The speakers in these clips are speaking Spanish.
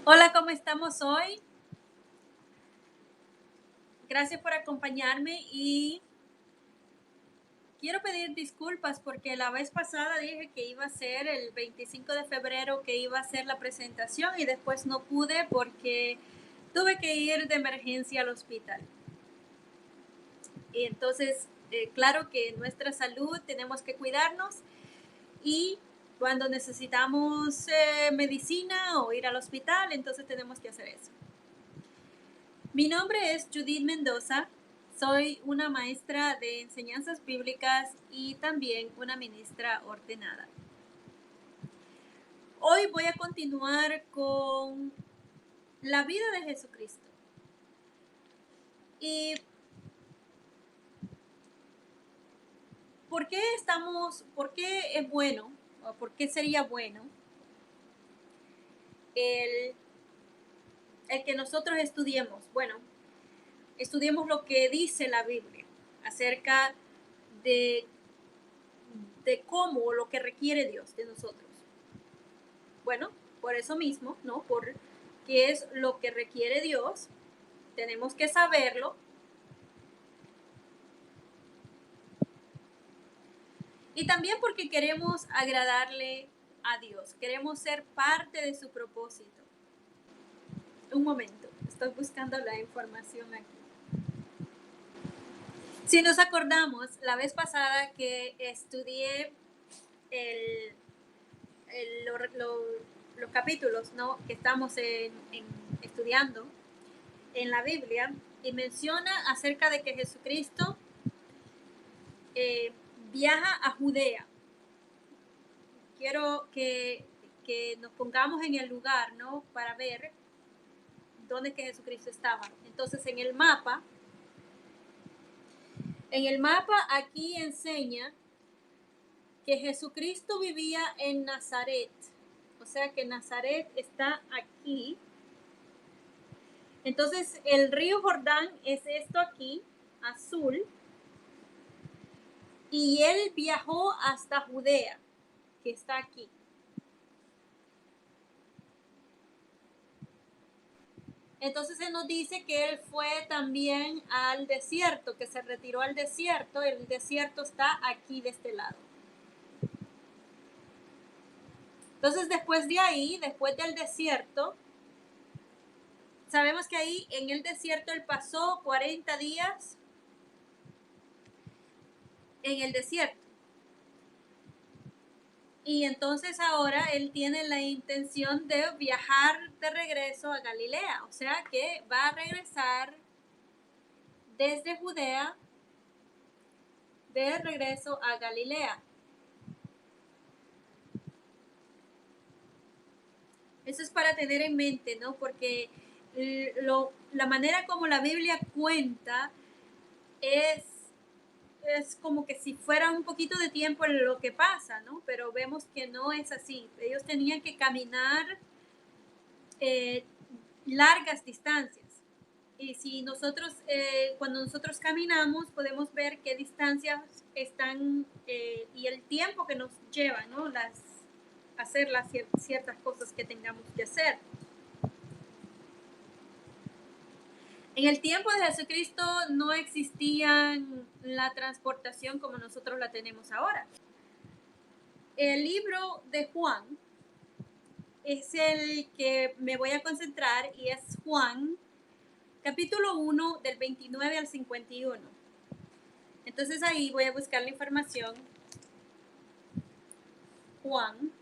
Hola, ¿cómo estamos hoy? Gracias por acompañarme y quiero pedir disculpas porque la vez pasada dije que iba a ser el 25 de febrero, que iba a ser la presentación y después no pude porque tuve que ir de emergencia al hospital. Y entonces, claro que en nuestra salud tenemos que cuidarnos y cuando necesitamos medicina o ir al hospital, entonces tenemos que hacer eso. Mi nombre es Judith Mendoza, soy una maestra de enseñanzas bíblicas y también una ministra ordenada. Hoy voy a continuar con la vida de Jesucristo. ¿Y por qué es bueno, o por qué sería bueno el, el que nosotros estudiemos? Bueno, estudiemos lo que dice la Biblia acerca de, de cómo, lo que requiere Dios de nosotros. Bueno, por eso mismo, ¿no? Por qué es lo que requiere Dios, tenemos que saberlo. Y también porque queremos agradarle a Dios, queremos ser parte de su propósito. Un momento, estoy buscando la información aquí. Si nos acordamos, la vez pasada que estudié el, los capítulos, ¿no? Que estamos estudiando en la Biblia, y menciona acerca de que Jesucristo eh, viaja a Judea. Quiero que nos pongamos en el lugar, ¿no? Para ver dónde es que Jesucristo estaba. Entonces, en el mapa aquí enseña que Jesucristo vivía en Nazaret. O sea que Nazaret está aquí. Entonces, el río Jordán es esto aquí, azul. Y él viajó hasta Judea, que está aquí. Entonces se nos dice que él fue también al desierto, que se retiró al desierto. El desierto está aquí de este lado. Entonces después de ahí, después del desierto, sabemos que ahí en el desierto él pasó 40 días en el desierto. Y entonces ahora él tiene la intención de viajar de regreso a Galilea. O sea que va a regresar desde Judea de regreso a Galilea. Eso es para tener en mente, ¿no? Porque la manera como la Biblia cuenta es, es como que si fuera un poquito de tiempo en lo que pasa, ¿no? Pero vemos que no es así. Ellos tenían que caminar eh, largas distancias. Y si nosotros, cuando nosotros caminamos, podemos ver qué distancias están y el tiempo que nos lleva, ¿no? Hacer las ciertas cosas que tengamos que hacer. En el tiempo de Jesucristo no existía la transportación como nosotros la tenemos ahora. El libro de Juan es el que me voy a concentrar y es Juan, capítulo 1, del 29 al 51. Entonces ahí voy a buscar la información. Juan,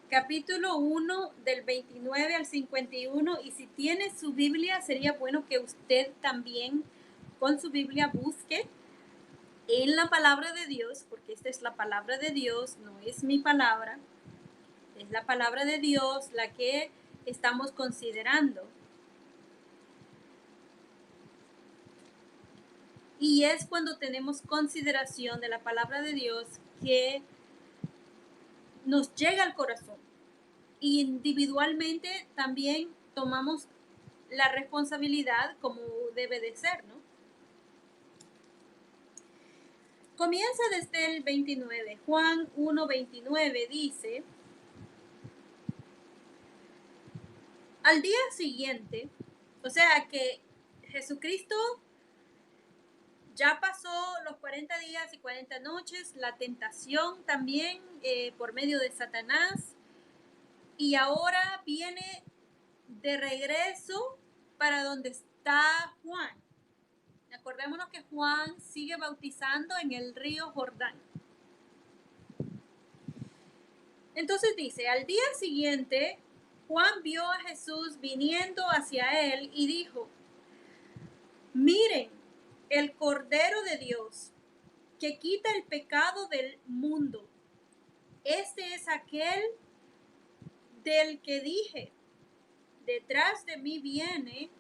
capítulo 1, del 29 al 51. Y si tiene su Biblia, sería bueno que usted también con su Biblia busque en la palabra de Dios, porque esta es la palabra de Dios, no es mi palabra, es la palabra de Dios la que estamos considerando. Y es cuando tenemos consideración de la palabra de Dios que nos llega al corazón. Y individualmente también tomamos la responsabilidad como debe de ser, ¿no? Comienza desde el 29. Juan 1:29 dice: al día siguiente, o sea que Jesucristo ya pasó los 40 días y 40 noches, la tentación también por medio de Satanás, y ahora viene de regreso para donde está Juan. Acordémonos que Juan sigue bautizando en el río Jordán. Entonces dice, al día siguiente, Juan vio a Jesús viniendo hacia él y dijo: miren, el Cordero de Dios, que quita el pecado del mundo. Este es aquel del que dije, detrás de mí viene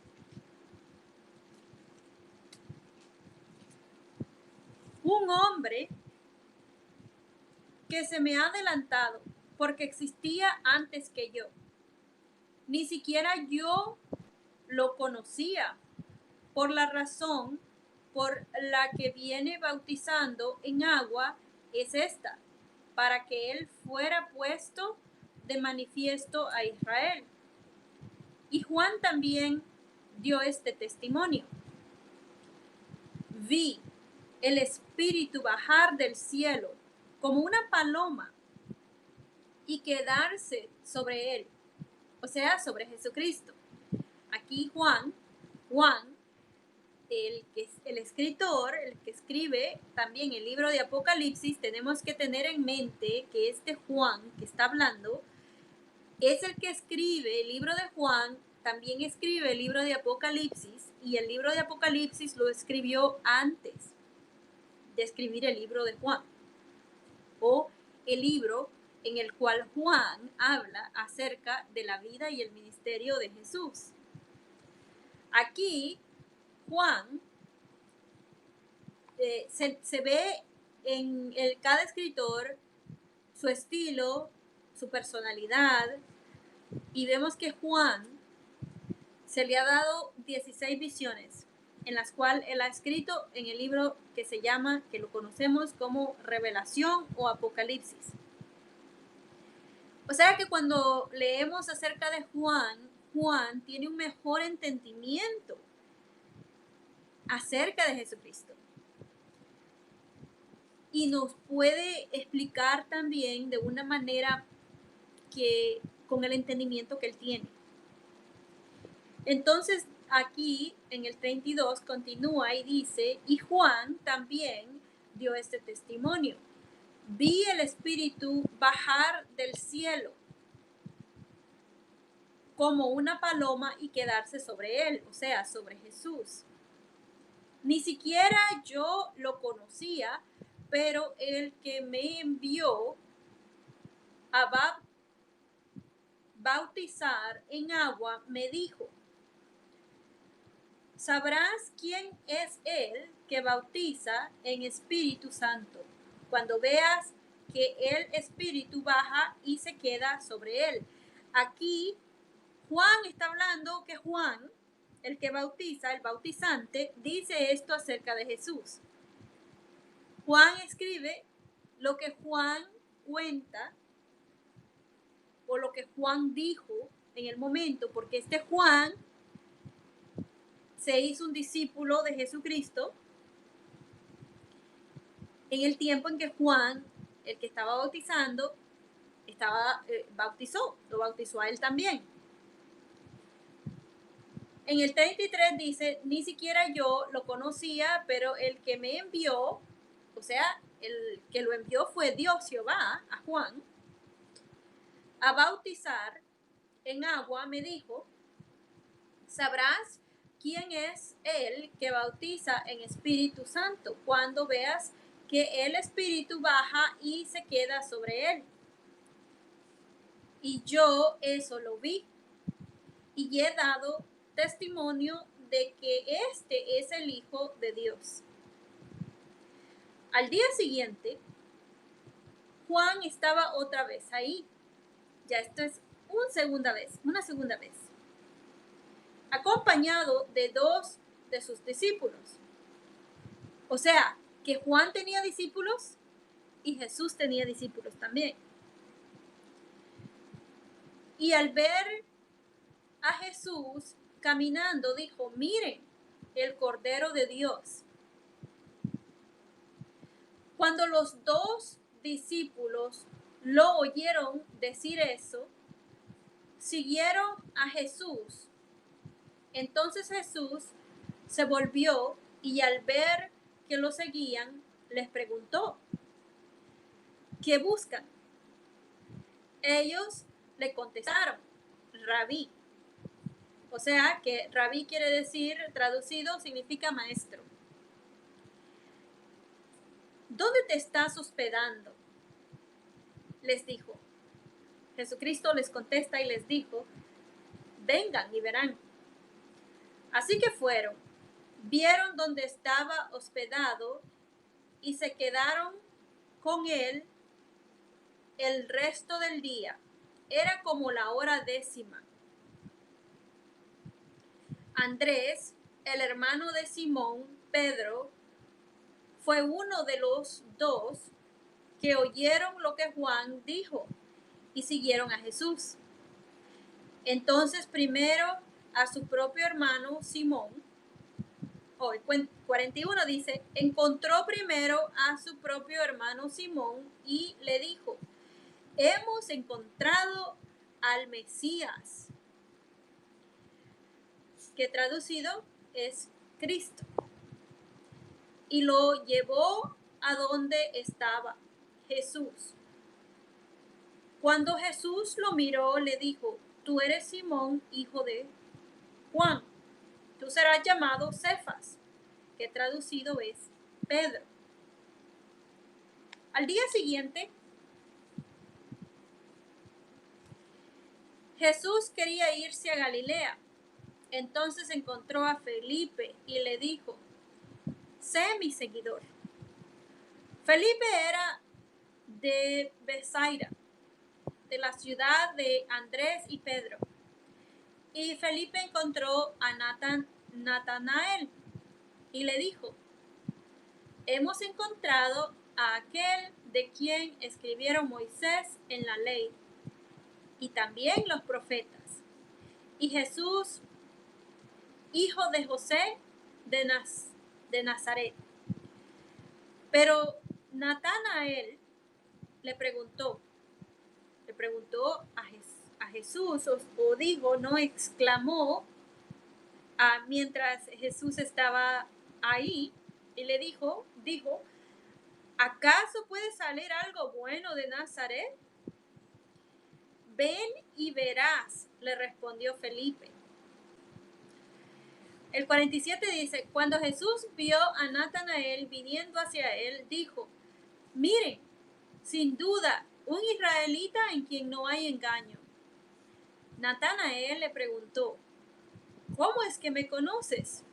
un hombre que se me ha adelantado, porque existía antes que yo. Ni siquiera yo lo conocía, por la razón por la que viene bautizando en agua es esta, para que él fuera puesto de manifiesto a Israel. Y Juan también dio este testimonio: vi el Espíritu bajar del cielo como una paloma y quedarse sobre él, o sea, sobre Jesucristo. Aquí Juan, el escritor, el que escribe también el libro de Apocalipsis, tenemos que tener en mente que este Juan que está hablando es el que escribe el libro de Juan, también escribe el libro de Apocalipsis, y el libro de Apocalipsis lo escribió antes de escribir el libro de Juan, o el libro en el cual Juan habla acerca de la vida y el ministerio de Jesús. Aquí Juan se ve en cada escritor su estilo, su personalidad, y vemos que Juan se le ha dado 16 visiones, en las cuales él ha escrito en el libro que se llama, que lo conocemos como Revelación o Apocalipsis. O sea que cuando leemos acerca de Juan, Juan tiene un mejor entendimiento acerca de Jesucristo. Y nos puede explicar también de una manera que con el entendimiento que él tiene. Entonces aquí en el 32 continúa y dice: y Juan también dio este testimonio: vi el Espíritu bajar del cielo como una paloma y quedarse sobre él, o sea, sobre Jesús. Ni siquiera yo lo conocía, pero el que me envió a bautizar en agua me dijo: sabrás quién es él que bautiza en Espíritu Santo, cuando veas que el Espíritu baja y se queda sobre él. Aquí Juan está hablando que Juan, el que bautiza, el bautizante, dice esto acerca de Jesús. Juan escribe lo que Juan cuenta o lo que Juan dijo en el momento, porque este Juan se hizo un discípulo de Jesucristo en el tiempo en que Juan, el que estaba bautizando, lo bautizó a él también. En el 33 dice: ni siquiera yo lo conocía, pero el que me envió, o sea, el que lo envió fue Dios Jehová a Juan a bautizar en agua, me dijo: sabrás quién es él que bautiza en Espíritu Santo, cuando veas que el Espíritu baja y se queda sobre él. Y yo eso lo vi y he dado testimonio de que este es el Hijo de Dios. Al día siguiente, Juan estaba otra vez ahí. Ya esto es una segunda vez, acompañado de 2 de sus discípulos. O sea, que Juan tenía discípulos y Jesús tenía discípulos también. Y al ver a Jesús caminando, dijo: miren, el Cordero de Dios. Cuando los dos discípulos lo oyeron decir eso, siguieron a Jesús. Entonces Jesús se volvió y al ver que lo seguían, les preguntó: ¿qué buscan? Ellos le contestaron: Rabí. O sea que Rabí quiere decir, traducido, significa maestro. ¿Dónde te estás hospedando? Les dijo. Jesucristo les contesta y les dijo: vengan y verán. Así que fueron, vieron dónde estaba hospedado y se quedaron con él el resto del día. Era como la hora 10:00. Andrés, el hermano de Simón, Pedro, fue uno de los dos que oyeron lo que Juan dijo y siguieron a Jesús. Entonces primero a su propio hermano Simón, 41 dice, encontró primero a su propio hermano Simón y le dijo: hemos encontrado al Mesías, que traducido es Cristo. Y lo llevó a donde estaba Jesús. Cuando Jesús lo miró, le dijo: tú eres Simón, hijo de Juan. Tú serás llamado Cefas, que traducido es Pedro. Al día siguiente, Jesús quería irse a Galilea. Entonces encontró a Felipe y le dijo: sé mi seguidor. Felipe era de Bethsaida, de la ciudad de Andrés y Pedro. Y Felipe encontró a Natanael y le dijo: hemos encontrado a aquel de quien escribieron Moisés en la ley y también los profetas, y Jesús, hijo de José de Nazaret. Pero Natanael le preguntó a Jesús, o dijo, no exclamó, mientras Jesús estaba ahí, y le dijo, ¿acaso puede salir algo bueno de Nazaret? Ven y verás, le respondió Felipe. El 47 dice: cuando Jesús vio a Natanael viniendo hacia él, dijo: miren, sin duda, un israelita en quien no hay engaño. Natanael le preguntó: ¿cómo es que me conoces?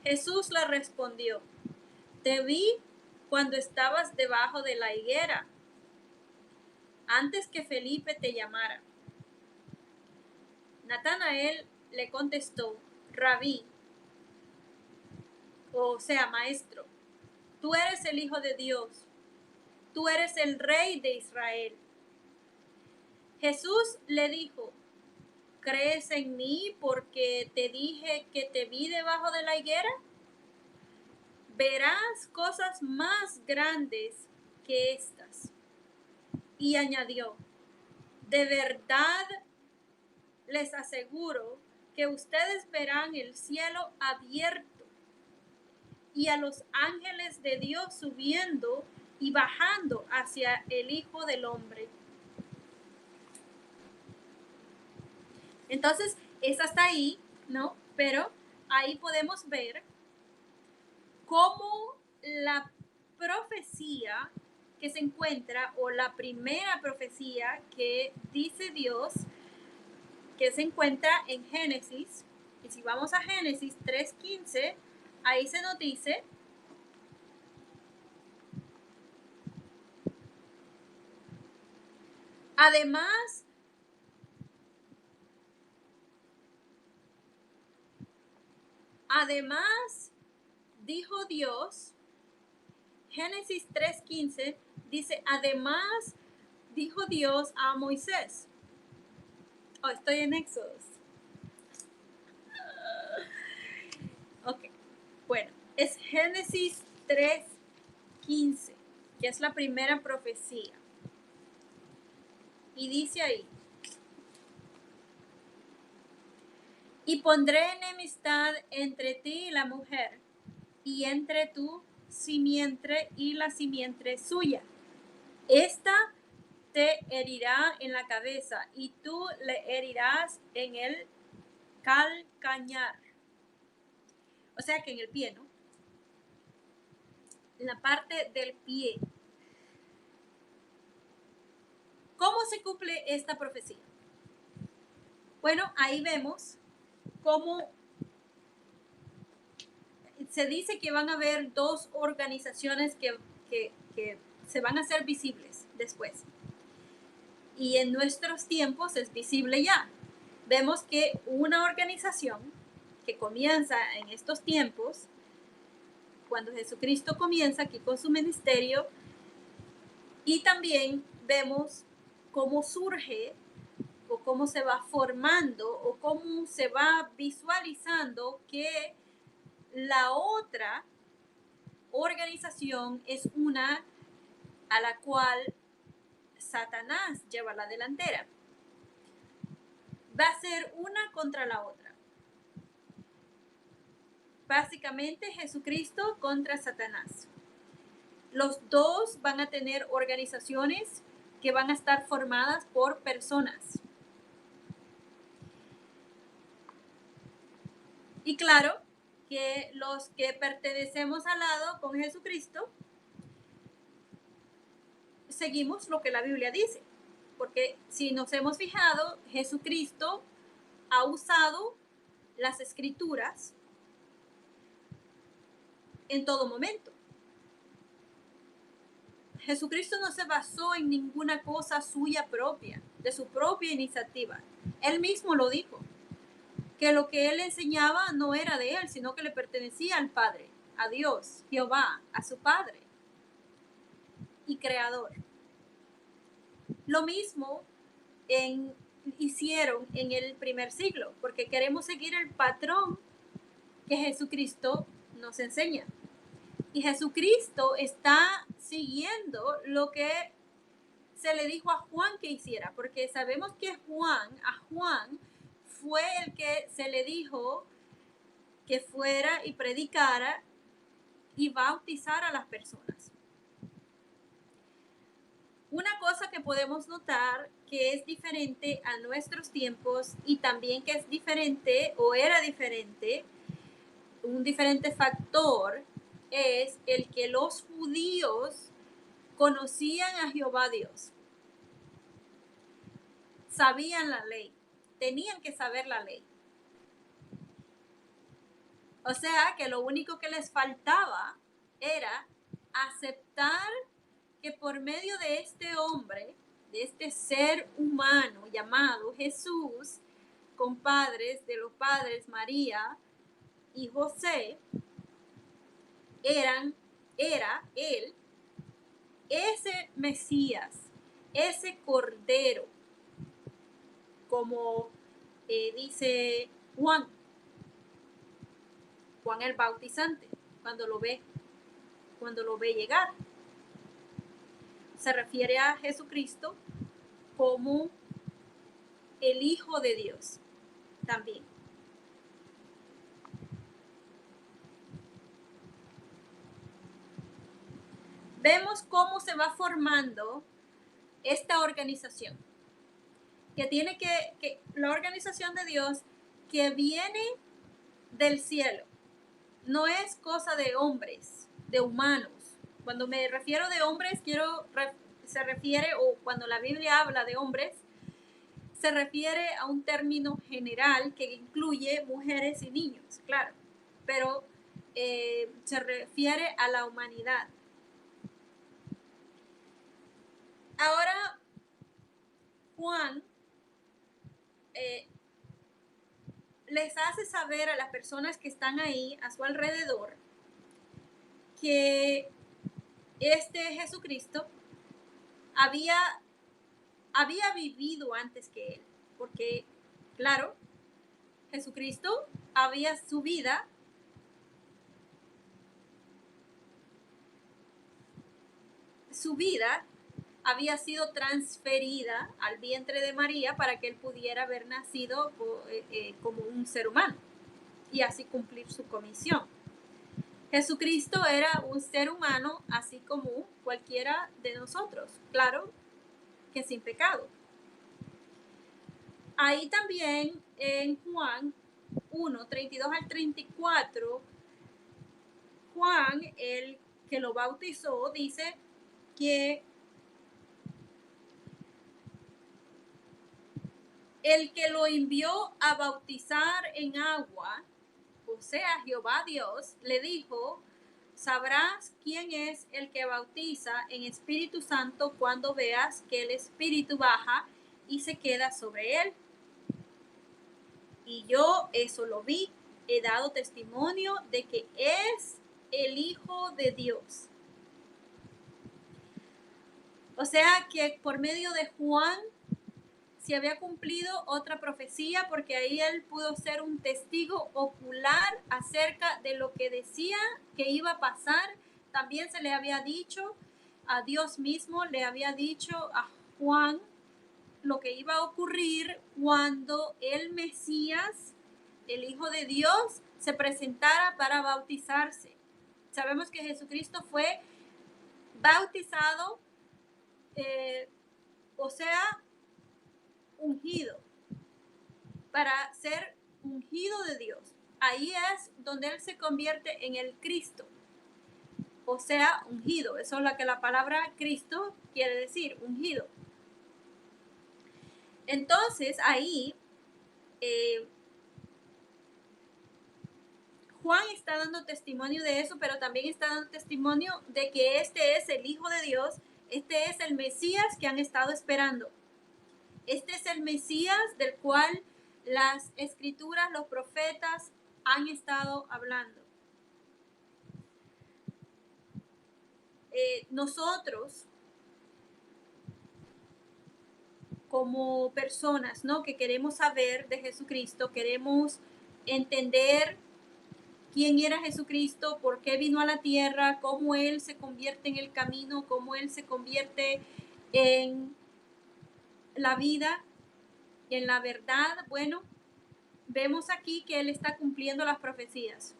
Jesús le respondió: te vi cuando estabas debajo de la higuera, antes que Felipe te llamara. Natanael le contestó: Rabí, o sea, maestro, tú eres el Hijo de Dios, tú eres el Rey de Israel. Jesús le dijo: ¿crees en mí porque te dije que te vi debajo de la higuera? Verás cosas más grandes que estas. Y añadió: de verdad les aseguro que ustedes verán el cielo abierto y a los ángeles de Dios subiendo y bajando hacia el Hijo del Hombre. Entonces, es hasta ahí, ¿no? Pero ahí podemos ver cómo la profecía que se encuentra, o la primera profecía que dice Dios, que se encuentra en Génesis. Y si vamos a Génesis 3:15, ahí se nos dice: además dijo Dios, Génesis 3:15 dice, además dijo Dios a Moisés. Oh, estoy en Éxodos. Ok, bueno, es Génesis 3:15, que es la primera profecía. Y dice ahí, y pondré enemistad entre ti y la mujer, y entre tu simiente y la simiente suya. Esta te herirá en la cabeza, y tú le herirás en el calcañar. O sea que en el pie, ¿no? En la parte del pie. ¿Cómo se cumple esta profecía? Bueno, ahí vemos cómo se dice que van a haber dos organizaciones que se van a hacer visibles después. Y en nuestros tiempos es visible ya. Vemos que una organización que comienza en estos tiempos, cuando Jesucristo comienza aquí con su ministerio, y también vemos cómo surge o cómo se va formando o cómo se va visualizando que la otra organización es una a la cual Satanás lleva la delantera. Va a ser una contra la otra. Básicamente Jesucristo contra Satanás. Los dos van a tener organizaciones que van a estar formadas por personas. Y claro que los que pertenecemos al lado con Jesucristo, seguimos lo que la Biblia dice. Porque si nos hemos fijado, Jesucristo ha usado las escrituras en todo momento. Jesucristo no se basó en ninguna cosa suya propia, de su propia iniciativa. Él mismo lo dijo, que lo que él enseñaba no era de él, sino que le pertenecía al Padre, a Dios, Jehová, a su Padre y Creador. Lo mismo hicieron en el primer siglo, porque queremos seguir el patrón que Jesucristo nos enseña. Y Jesucristo está siguiendo lo que se le dijo a Juan que hiciera, porque sabemos que a Juan fue el que se le dijo que fuera y predicara y bautizara a las personas. Una cosa que podemos notar que es diferente a nuestros tiempos y también que es diferente o era diferente, un diferente factor es el que los judíos conocían a Jehová Dios. Sabían la ley, tenían que saber la ley. O sea que lo único que les faltaba era aceptar que por medio de este hombre, de este ser humano llamado Jesús, compadres de los padres María y José, era él, ese Mesías, ese Cordero, como dice Juan el Bautizante, cuando lo ve llegar. Se refiere a Jesucristo como el Hijo de Dios también. Vemos cómo se va formando esta organización, que tiene que la organización de Dios que viene del cielo, no es cosa de hombres, de humanos. Cuando me refiero de hombres, se refiere, o cuando la Biblia habla de hombres, se refiere a un término general que incluye mujeres y niños, claro, pero se refiere a la humanidad. Ahora, Juan les hace saber a las personas que están ahí a su alrededor que este Jesucristo había vivido antes que él, porque, claro, Jesucristo había su vida había sido transferida al vientre de María para que él pudiera haber nacido como un ser humano y así cumplir su comisión. Jesucristo era un ser humano así como cualquiera de nosotros, claro que sin pecado. Ahí también en Juan 1, 32 al 34, Juan, el que lo bautizó, dice que el que lo envió a bautizar en agua, o sea, Jehová Dios, le dijo: sabrás quién es el que bautiza en Espíritu Santo cuando veas que el Espíritu baja y se queda sobre él. Y yo eso lo vi, he dado testimonio de que es el Hijo de Dios. O sea que por medio de Juan se había cumplido otra profecía, porque ahí él pudo ser un testigo ocular acerca de lo que decía que iba a pasar. También se le había dicho, a Dios mismo le había dicho a Juan lo que iba a ocurrir cuando el Mesías, el Hijo de Dios, se presentara para bautizarse. Sabemos que Jesucristo fue bautizado, o sea, ungido, para ser ungido de Dios. Ahí es donde él se convierte en el Cristo, o sea, ungido. Eso es lo que la palabra Cristo quiere decir, ungido. Entonces ahí Juan está dando testimonio de eso, pero también está dando testimonio de que este es el Hijo de Dios, este es el Mesías que han estado esperando. Este es el Mesías del cual las escrituras, los profetas han estado hablando. Nosotros, como personas, ¿no?, que queremos saber de Jesucristo, queremos entender quién era Jesucristo, por qué vino a la tierra, cómo él se convierte en el camino, cómo él se convierte en la vida y en la verdad. Bueno, vemos aquí que él está cumpliendo las profecías.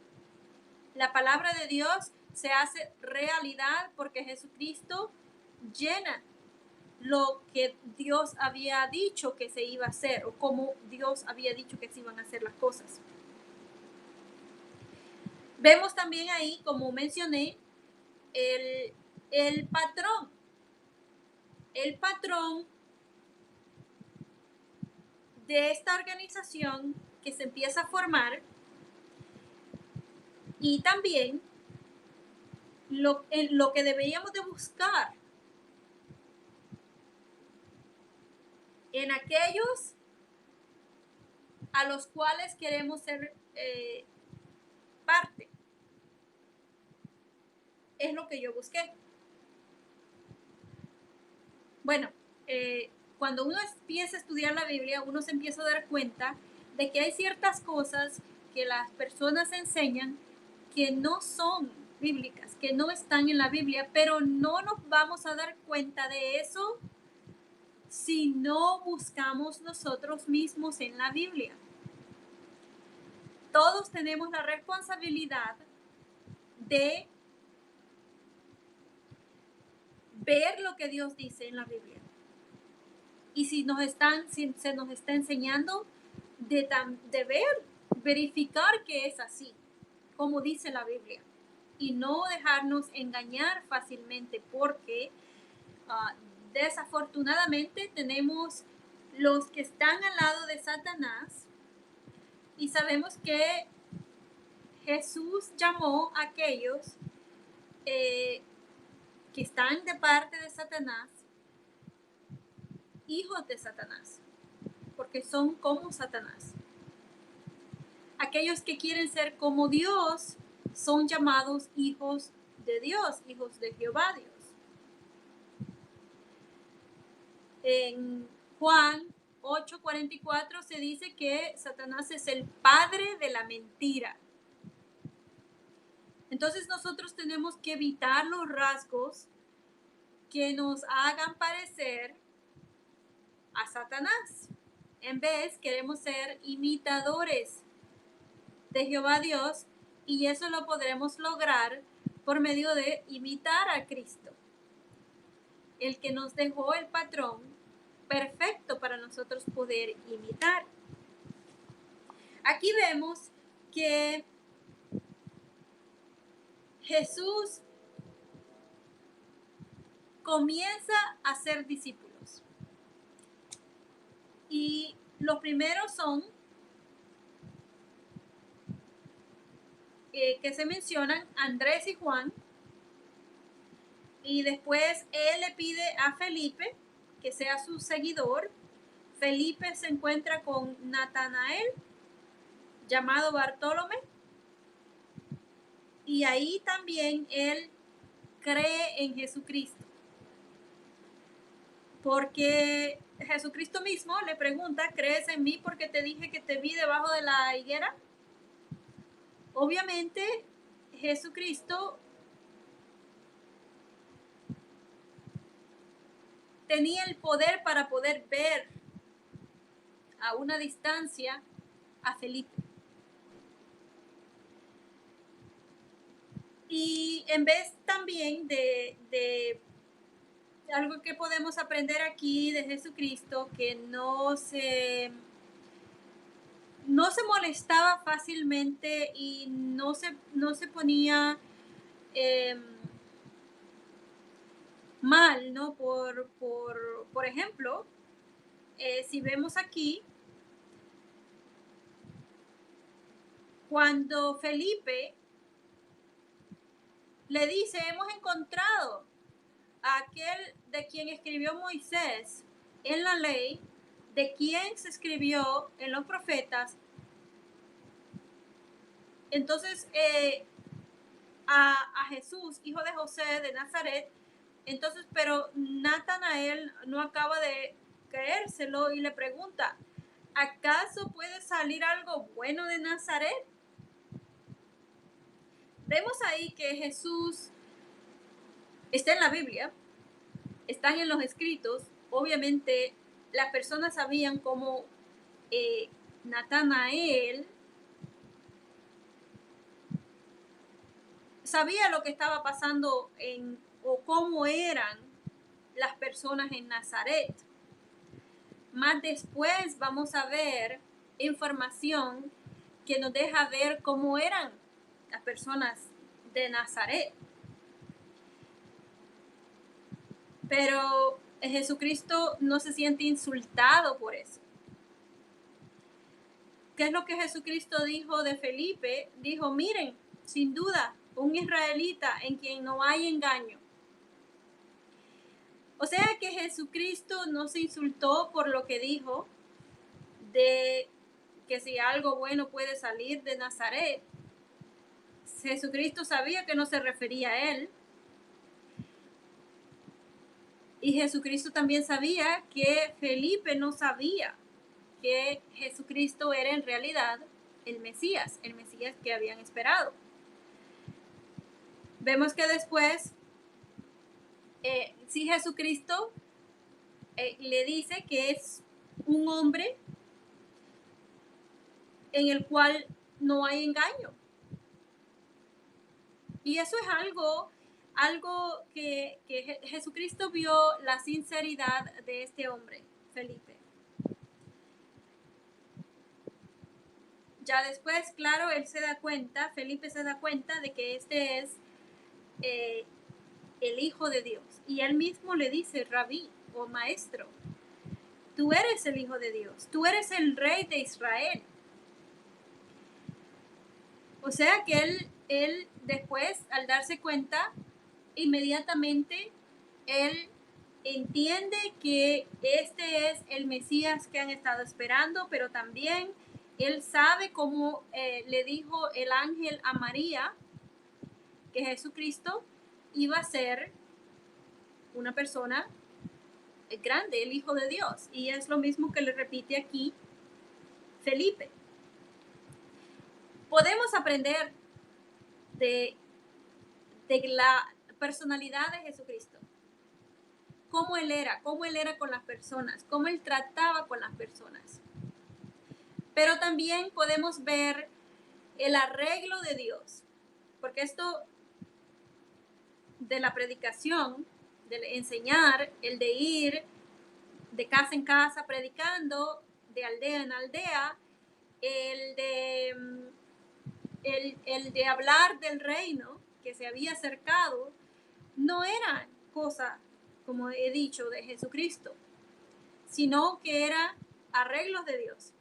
La palabra de Dios se hace realidad porque Jesucristo llena lo que Dios había dicho que se iba a hacer, o como Dios había dicho que se iban a hacer las cosas. Vemos también ahí, como mencioné, el patrón. El patrón de esta organización que se empieza a formar, y también lo que deberíamos de buscar en aquellos a los cuales queremos ser parte. Es lo que yo busqué. Bueno, cuando uno empieza a estudiar la Biblia, uno se empieza a dar cuenta de que hay ciertas cosas que las personas enseñan que no son bíblicas, que no están en la Biblia, pero no nos vamos a dar cuenta de eso si no buscamos nosotros mismos en la Biblia. Todos tenemos la responsabilidad de ver lo que Dios dice en la Biblia. Y si se nos está enseñando, de verificar que es así, como dice la Biblia, y no dejarnos engañar fácilmente, porque desafortunadamente tenemos los que están al lado de Satanás, y sabemos que Jesús llamó a aquellos que están de parte de Satanás hijos de Satanás, porque son como Satanás. Aquellos que quieren ser como Dios son llamados hijos de Dios, hijos de Jehová Dios. En Juan 8:44 se dice que Satanás es el padre de la mentira. Entonces nosotros tenemos que evitar los rasgos que nos hagan parecer a Satanás. En vez, queremos ser imitadores de Jehová Dios, y eso lo podremos lograr por medio de imitar a Cristo, el que nos dejó el patrón perfecto para nosotros poder imitar. Aquí vemos que Jesús comienza a ser discípulos. Y los primeros son que se mencionan Andrés y Juan. Y después él le pide a Felipe que sea su seguidor. Felipe se encuentra con Natanael, llamado Bartolomé. Y ahí también él cree en Jesucristo. Porque Jesucristo mismo le pregunta, ¿crees en mí porque te dije que te vi debajo de la higuera? Obviamente, Jesucristo tenía el poder para poder ver a una distancia a Felipe. Y en vez también de algo que podemos aprender aquí de Jesucristo, que no se molestaba fácilmente y no se ponía mal, ¿no? Por ejemplo, si vemos aquí, cuando Felipe le dice, hemos encontrado a aquel de quien escribió Moisés en la ley, de quien se escribió en los profetas. Entonces, a Jesús, hijo de José de Nazaret, entonces, pero Natanael no acaba de creérselo y le pregunta, ¿acaso puede salir algo bueno de Nazaret? Vemos ahí que Jesús está en la Biblia, están en los escritos. Obviamente las personas sabían cómo Natanael sabía lo que estaba pasando o cómo eran las personas en Nazaret. Más después vamos a ver información que nos deja ver cómo eran las personas de Nazaret. Pero Jesucristo no se siente insultado por eso. ¿Qué es lo que Jesucristo dijo de Felipe? Dijo, miren, sin duda, un israelita en quien no hay engaño. O sea que Jesucristo no se insultó por lo que dijo de que si algo bueno puede salir de Nazaret. Jesucristo sabía que no se refería a él. Y Jesucristo también sabía que Felipe no sabía que Jesucristo era en realidad el Mesías que habían esperado. Vemos que después, si Jesucristo le dice que es un hombre en el cual no hay engaño. Y eso es algo que Jesucristo vio la sinceridad de este hombre, Felipe. Ya después, claro, Felipe se da cuenta de que este es el Hijo de Dios. Y él mismo le dice, Rabí o maestro, tú eres el Hijo de Dios, tú eres el Rey de Israel. O sea que él después, al darse cuenta, inmediatamente, él entiende que este es el Mesías que han estado esperando, pero también él sabe cómo le dijo el ángel a María que Jesucristo iba a ser una persona grande, el Hijo de Dios. Y es lo mismo que le repite aquí Felipe. Podemos aprender de la personalidad de Jesucristo, cómo él era con las personas, cómo él trataba con las personas. Pero también podemos ver el arreglo de Dios, porque esto de la predicación, del enseñar, el de ir de casa en casa predicando, de aldea en aldea, el de hablar del reino que se había acercado, no era cosa, como he dicho, de Jesucristo, sino que era arreglos de Dios.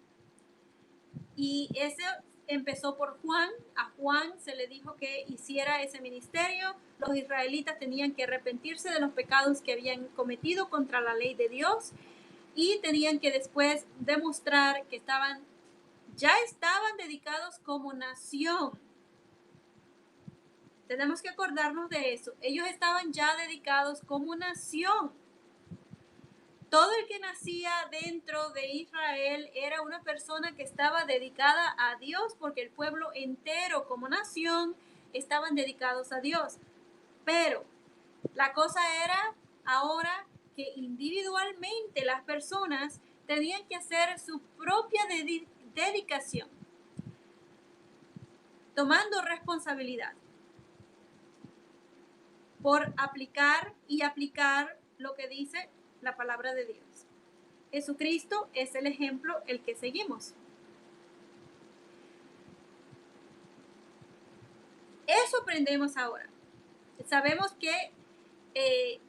Y ese empezó por Juan. A Juan se le dijo que hiciera ese ministerio. Los israelitas tenían que arrepentirse de los pecados que habían cometido contra la ley de Dios y tenían que después demostrar que ya estaban dedicados como nación. Tenemos que acordarnos de eso. Ellos estaban ya dedicados como nación. Todo el que nacía dentro de Israel era una persona que estaba dedicada a Dios, porque el pueblo entero como nación estaban dedicados a Dios. Pero la cosa era ahora que individualmente las personas tenían que hacer su propia dedicación, tomando responsabilidad por aplicar lo que dice la palabra de Dios. Jesucristo es el ejemplo, el que seguimos. Eso aprendemos ahora. Sabemos que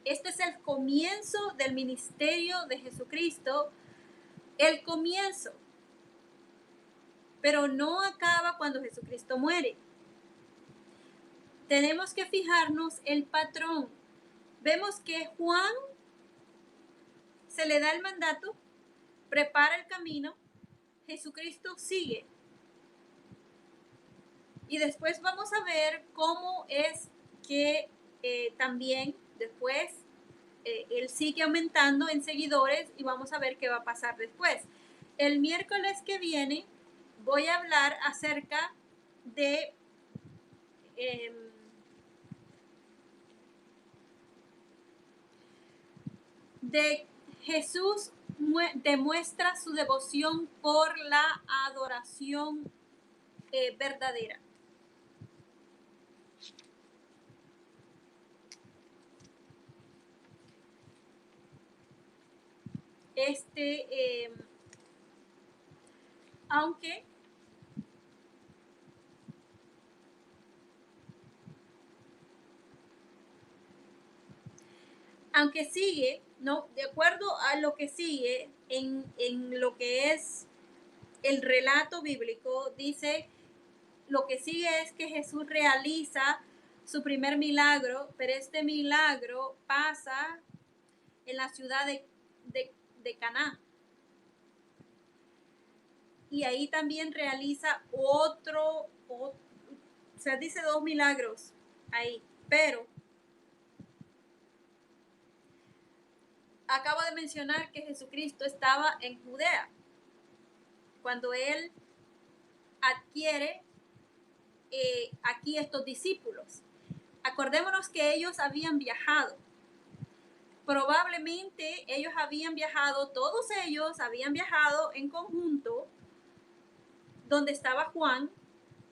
este es el comienzo del ministerio de Jesucristo, el comienzo, pero no acaba cuando Jesucristo muere. Tenemos que fijarnos el patrón. Vemos que Juan se le da el mandato, prepara el camino, Jesucristo sigue. Y después vamos a ver cómo es que también después él sigue aumentando en seguidores y vamos a ver qué va a pasar después. El miércoles que viene voy a hablar acerca de Jesús demuestra su devoción por la adoración verdadera. Aunque sigue, ¿no? De acuerdo a lo que sigue en lo que es el relato bíblico, dice, lo que sigue es que Jesús realiza su primer milagro, pero este milagro pasa en la ciudad de Caná. Y ahí también realiza o sea, dice 2 milagros ahí, pero acabo de mencionar que Jesucristo estaba en Judea cuando él adquiere aquí estos discípulos. Acordémonos que ellos habían viajado. Probablemente todos ellos habían viajado en conjunto donde estaba Juan,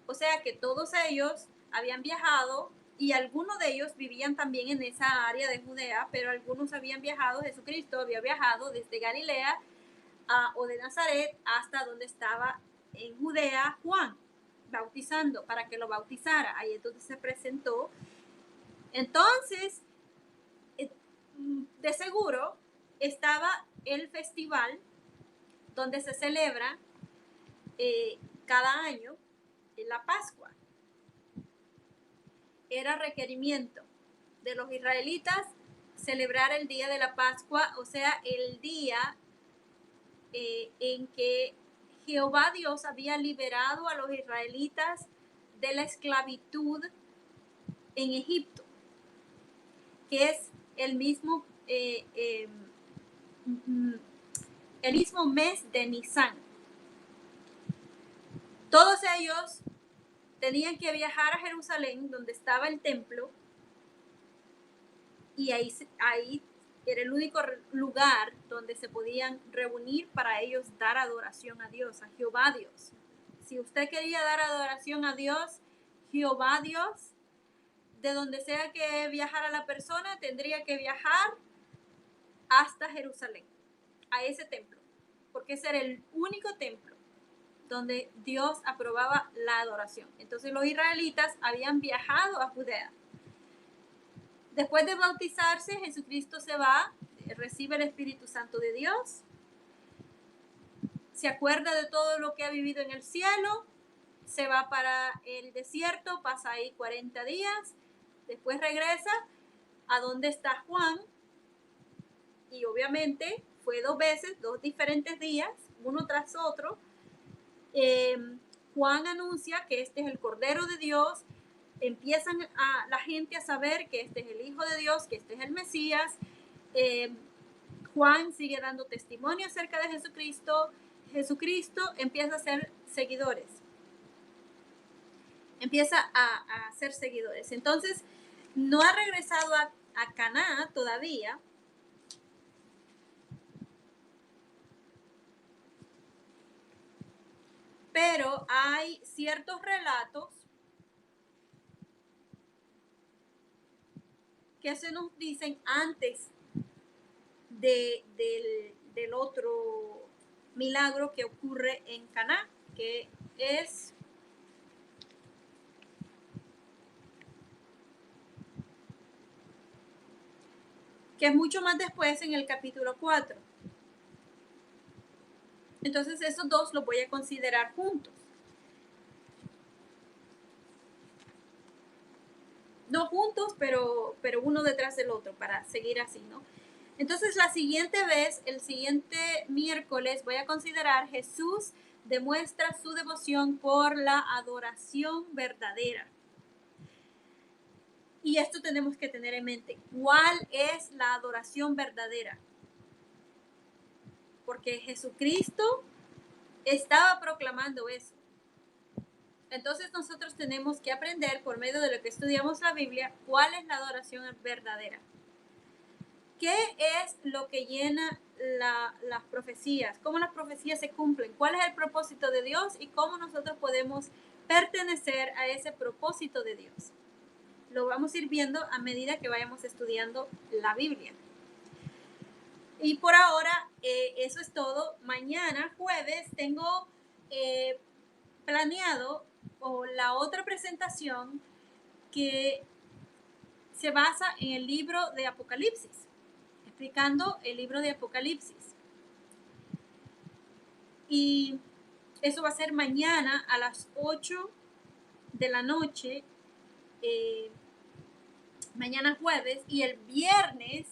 o sea que todos ellos habían viajado y algunos de ellos vivían también en esa área de Judea, pero algunos habían viajado, Jesucristo había viajado desde Galilea o de Nazaret hasta donde estaba en Judea Juan, bautizando, para que lo bautizara. Ahí entonces se presentó. Entonces, de seguro estaba el festival donde se celebra cada año la Pascua. Era requerimiento de los israelitas celebrar el día de la Pascua, o sea, el día en que Jehová Dios había liberado a los israelitas de la esclavitud en Egipto, que es el mismo el mismo mes de Nisan. Todos ellos tenían que viajar a Jerusalén, donde estaba el templo, y ahí era el único lugar donde se podían reunir para ellos dar adoración a Dios, a Jehová Dios. Si usted quería dar adoración a Dios, Jehová Dios, de donde sea que viajara la persona, tendría que viajar hasta Jerusalén, a ese templo, porque ese era el único templo donde Dios aprobaba la adoración. Entonces los israelitas habían viajado a Judea. Después de bautizarse, Jesucristo se va, recibe el Espíritu Santo de Dios, se acuerda de todo lo que ha vivido en el cielo, se va para el desierto, pasa ahí 40 días, después regresa a donde está Juan, y obviamente fue 2 veces, 2 diferentes días, uno tras otro. Juan anuncia que este es el Cordero de Dios, empiezan a la gente a saber que este es el Hijo de Dios, que este es el Mesías. Juan sigue dando testimonio acerca de Jesucristo. Jesucristo empieza a ser seguidores. Empieza a hacer seguidores. Entonces, no ha regresado a Caná todavía. Pero hay ciertos relatos que se nos dicen antes del otro milagro que ocurre en Caná, que es mucho más después, en el capítulo 4. Entonces esos dos los voy a considerar juntos. No juntos, pero uno detrás del otro, para seguir así, ¿no? Entonces la siguiente vez, el siguiente miércoles, voy a considerar Jesús demuestra su devoción por la adoración verdadera. Y esto tenemos que tener en mente. ¿Cuál es la adoración verdadera? Porque Jesucristo estaba proclamando eso. Entonces nosotros tenemos que aprender, por medio de lo que estudiamos la Biblia, cuál es la adoración verdadera. ¿Qué es lo que llena las profecías? ¿Cómo las profecías se cumplen? ¿Cuál es el propósito de Dios? Y cómo nosotros podemos pertenecer a ese propósito de Dios. Lo vamos a ir viendo a medida que vayamos estudiando la Biblia. Y por ahora, eso es todo. Mañana, jueves, tengo planeado la otra presentación que se basa en el libro de Apocalipsis, explicando el libro de Apocalipsis. Y eso va a ser mañana a las 8 de la noche, mañana jueves, y el viernes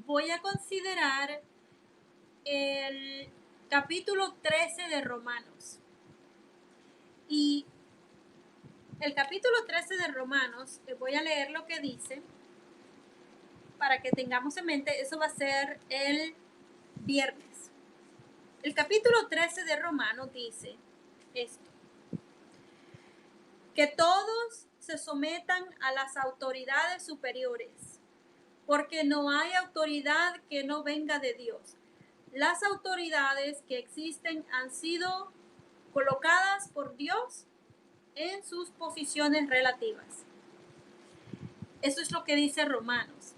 voy a considerar el capítulo 13 de Romanos. Y el capítulo 13 de Romanos, voy a leer lo que dice para que tengamos en mente. Eso va a ser el viernes. El capítulo 13 de Romanos dice esto: que todos se sometan a las autoridades superiores, porque no hay autoridad que no venga de Dios. Las autoridades que existen han sido colocadas por Dios en sus posiciones relativas. Eso es lo que dice Romanos.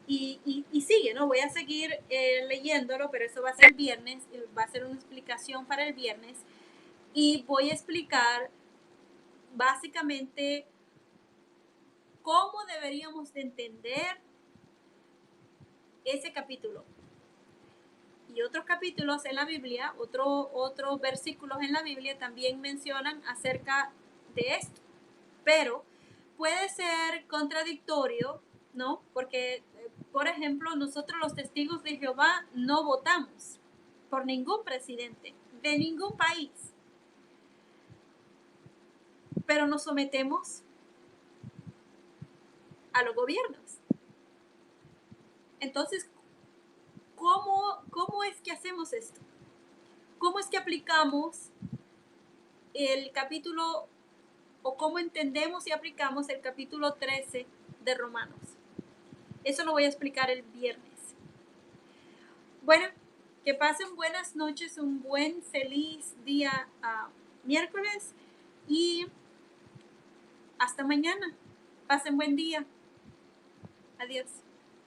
Y sigue, ¿no? Voy a seguir leyéndolo, pero eso va a ser el viernes, va a ser una explicación para el viernes, y voy a explicar básicamente cómo deberíamos de entender ese capítulo. Y otros capítulos en la Biblia, otros versículos en la Biblia también mencionan acerca de esto. Pero puede ser contradictorio, ¿no? Porque, por ejemplo, nosotros los testigos de Jehová no votamos por ningún presidente de ningún país, pero nos sometemos a los gobiernos. Entonces, ¿cómo es que hacemos esto? ¿Cómo es que aplicamos el capítulo o cómo entendemos y aplicamos el capítulo 13 de Romanos? Eso lo voy a explicar el viernes. Bueno, que pasen buenas noches, un buen, feliz día miércoles y hasta mañana. Pasen buen día. Adiós.